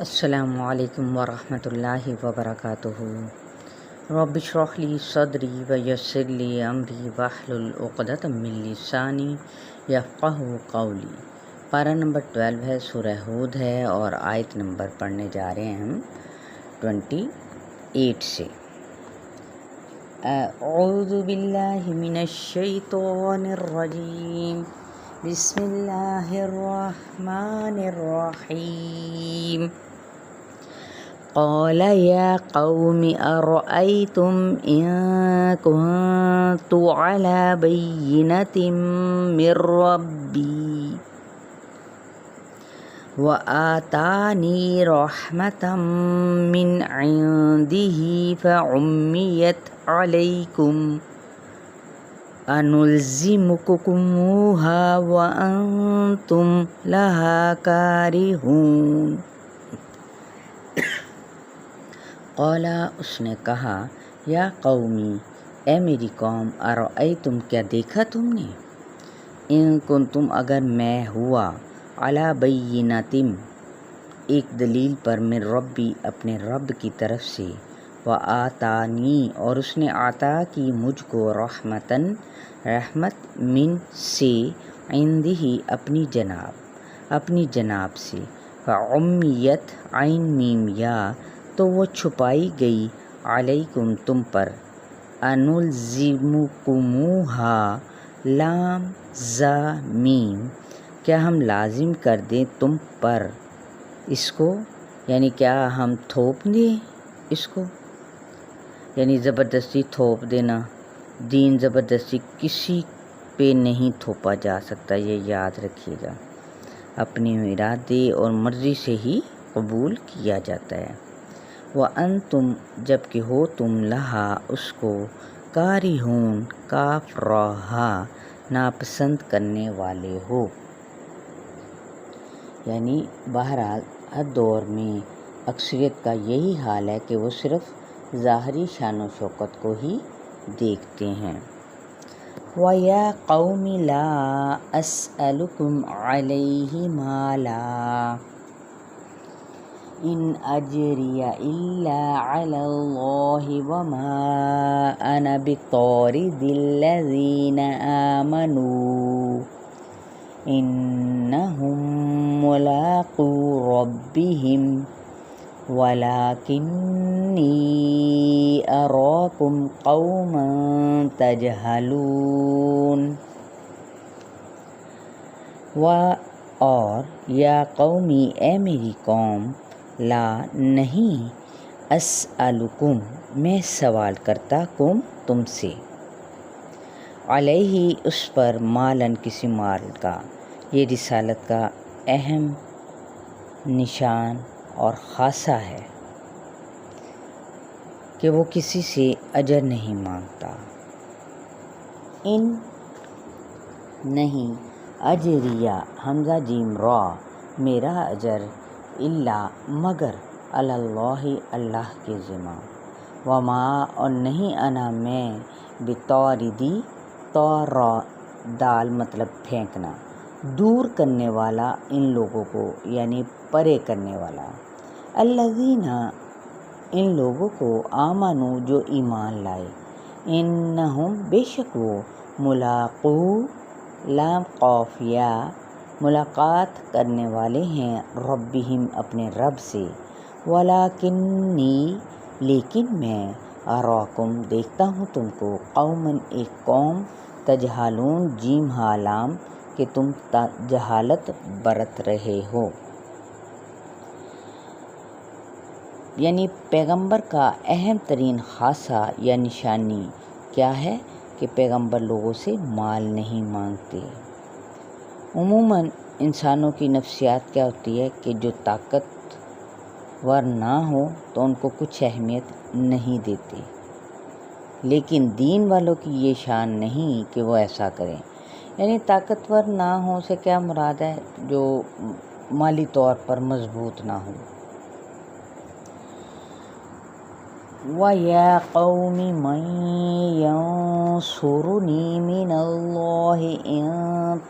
السلام علیکم ورحمۃ اللہ وبرکاتہ۔ رب اشرح لی صدری ویسر لی امری واحلل عقدۃ من لسانی یفقہوا قولی۔ پارہ نمبر 12 ہے، سورہ ہود ہے اور آیت نمبر پڑھنے جا رہے ہیں ہم 28 سے۔ اعوذ باللہ من الشیطان الرجیم، بسم اللہ الرحمن الرحیم۔ قال يا قوم أرأيتم إن كنت على بينة من ربي وآتاني رحمة من عنده فعميت عليكم أنلزمكموها وأنتم لها كارهون۔ قالا، اس نے کہا، یا قومی، اے میری قوم، ارأیتم، کیا دیکھا تم نے، ان کنتم، اگر میں ہوا، علی بینۃ، ایک دلیل پر، من ربی، اپنے رب کی طرف سے، وآتانی، اور اس نے عطا کی مجھ کو، رحمتاً، رحمت، من سے، عندہ، اپنی جناب سے، فعمیت، عین میم یا، تو وہ چھپائی گئی، علیکم، تم پر، انلزمکموہا، لام زا میم، کیا ہم لازم کر دیں تم پر اس کو، یعنی کیا ہم تھوپ دیں اس کو، یعنی زبردستی تھوپ دینا، دین زبردستی کسی پہ نہیں تھوپا جا سکتا، یہ یاد رکھیے گا، اپنے ارادے اور مرضی سے ہی قبول کیا جاتا ہے۔ وَأَنْتُمْ، جب کہ ہو تم، لہا، اس کو، کارہون، کاف راہا، ناپسند کرنے والے ہو، یعنی بہرحال ہر دور میں اکثریت کا یہی حال ہے کہ وہ صرف ظاہری شان و شوکت کو ہی دیکھتے ہیں۔ وَيَا قَوْمِ لَا أَسْأَلُكُمْ عَلَيْهِ مَالًا إِنْ أَجْرِيَ إِلَّا عَلَى اللَّهِ وَمَا أَنَا بِطَارِدِ الَّذِينَ آمَنُوا إِنَّهُمْ مُلَاقُو رَبِّهِمْ وَلَكِنِّي أَرَاكُمْ قَوْمًا تَجْهَلُونَ۔ اور یا قومی، اے میری قوم، لا، نہیں، اسألکم، میں سوال کرتا، تم سے، علیہ، اس پر، مالن، کسی مال کا، یہ رسالت کا اہم نشان اور خاصہ ہے کہ وہ کسی سے اجر نہیں مانگتا۔ ان، نہیں، اجریہ، حمزہ جیم را، میرا اجر، الا، مگر، علی اللہ، اللہ کے ذمہ، وما، اور نہیں، انا، میں، بطاردی، طارا، دال مطلب پھینکنا، دور کرنے والا، ان لوگوں کو، یعنی پرے کرنے والا، الذین، ان لوگوں کو، آمنو، جو ایمان لائے، انہم، بے شک وہ، ملاقو، لام قافیہ، ملاقات کرنے والے ہیں، ربہم، اپنے رب سے، ولیکنی، لیکن میں، اراکم، دیکھتا ہوں تم کو، قوماً، ایک قوم، تجہلون، جیم ہا لام، کہ تم جہالت برت رہے ہو، یعنی پیغمبر کا اہم ترین خاصہ یا نشانی کیا ہے کہ پیغمبر لوگوں سے مال نہیں مانگتے۔ عموماً انسانوں کی نفسیات کیا ہوتی ہے کہ جو طاقتور نہ ہو تو ان کو کچھ اہمیت نہیں دیتے، لیکن دین والوں کی یہ شان نہیں کہ وہ ایسا کریں، یعنی طاقتور نہ ہوں سے کیا مراد ہے، جو مالی طور پر مضبوط نہ ہوں۔ وَيَا قَوْمِ مَنْ يَنْصُرُنِي مِنَ اللَّهِ إِنْ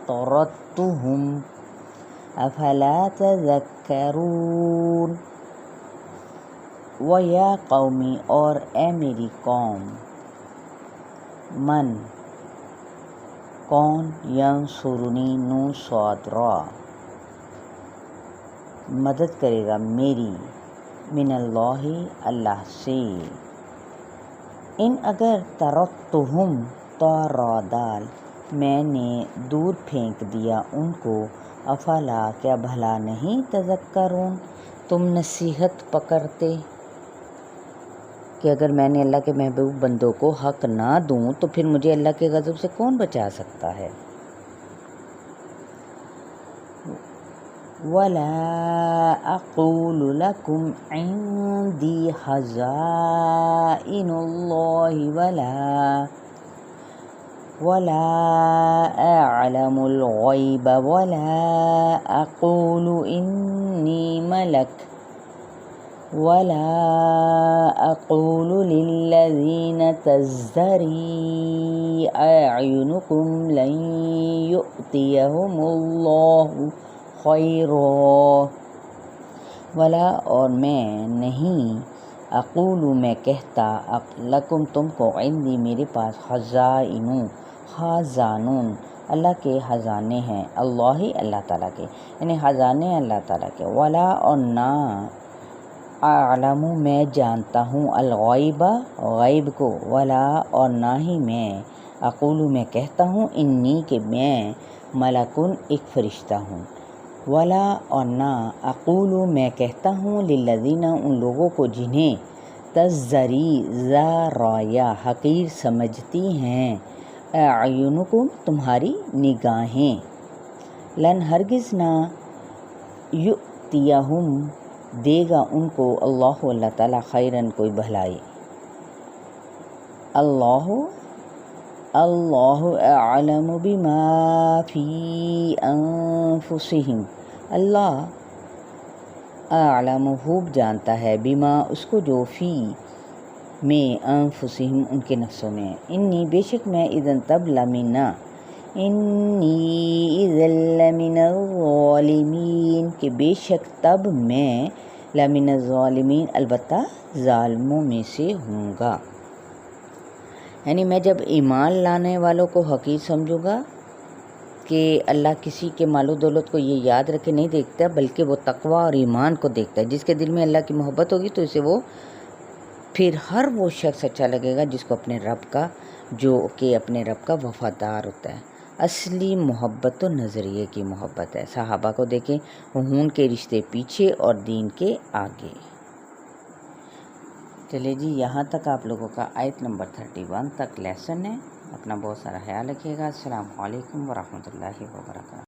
طَرَدتُّهُمْ أَفَلَا تَذَكَّرُونَ۔ وَيَا قَوْمِ اور اے میری قوم، من کون، ینصرنی نون صاد را مدد کرے گا میری، من اللہ اللہ سے، ان اگر ترکتہم تارادال میں نے دور پھینک دیا ان کو، افلا کیا بھلا نہیں تذکرون تم نصیحت پکڑتے، کہ اگر میں نے اللہ کے محبوب بندوں کو حق نہ دوں تو پھر مجھے اللہ کے غضب سے کون بچا سکتا ہے۔ وَلَا أَقُولُ لَكُمْ عِنْدِي خَزَائِنُ اللَّهِ وَلَا أَعْلَمُ الْغَيْبَ وَلَا أَقُولُ إِنِّي مَلَكٌ وَلَا أَقُولُ لِلَّذِينَ تَزْدَرِي أَعْيُنُكُمْ لَنْ يُؤْتِيَهُمُ اللَّهُ خَيْرًا ولا اور میں نہیں، اقول میں کہتا، لکم تم کو، عندی میرے پاس، خزانون اللہ کے خزانے ہیں، اللہ تعالیٰ کے، یعنی خزانے اللہ تعالیٰ کے، ولا اور نہ، اعلم میں جانتا ہوں، الغیب غیب کو، ولا اور نہ ہی میں، اقول میں کہتا ہوں، انی کہ میں، ملکن ایک فرشتہ ہوں، ولا اور نہ، اقول میں کہتا ہوں، للذین ان لوگوں کو جنہیں تزدری ذرایہ حقیر سمجھتی ہیں، اعینکم تمہاری نگاہیں، لن ہرگز نہ، یؤتیہم دے گا ان کو، اللہ تعالیٰ، خیرن کوئی بھلائی، اللہ اعلم بما فی انفسہم اللہ اعلم خوب جانتا ہے، بما اس کو جو، فی میں، انفسہم ان کے نفسوں میں، انی بے شک میں، اذن تب، لمن الظالمین کہ بے شک تب میں، لمن الظالمین البتہ ظالموں میں سے ہوں گا، یعنی میں جب ایمان لانے والوں کو حقیر سمجھوں گا کہ اللہ کسی کے مال و دولت کو یہ یاد رکھے نہیں دیکھتا، بلکہ وہ تقوی اور ایمان کو دیکھتا ہے، جس کے دل میں اللہ کی محبت ہوگی تو اسے وہ پھر ہر وہ شخص اچھا لگے گا جس کو اپنے رب کا، جو کہ اپنے رب کا وفادار ہوتا ہے۔ اصلی محبت تو نظریے کی محبت ہے، صحابہ کو دیکھیں، خون کے رشتے پیچھے اور دین کے آگے۔ چلے جی، یہاں تک آپ لوگوں کا آیت نمبر 31 تک لیسن ہے، اپنا بہت سارا خیال رکھیے گا۔ السلام علیکم ورحمۃ اللہ وبرکاتہ۔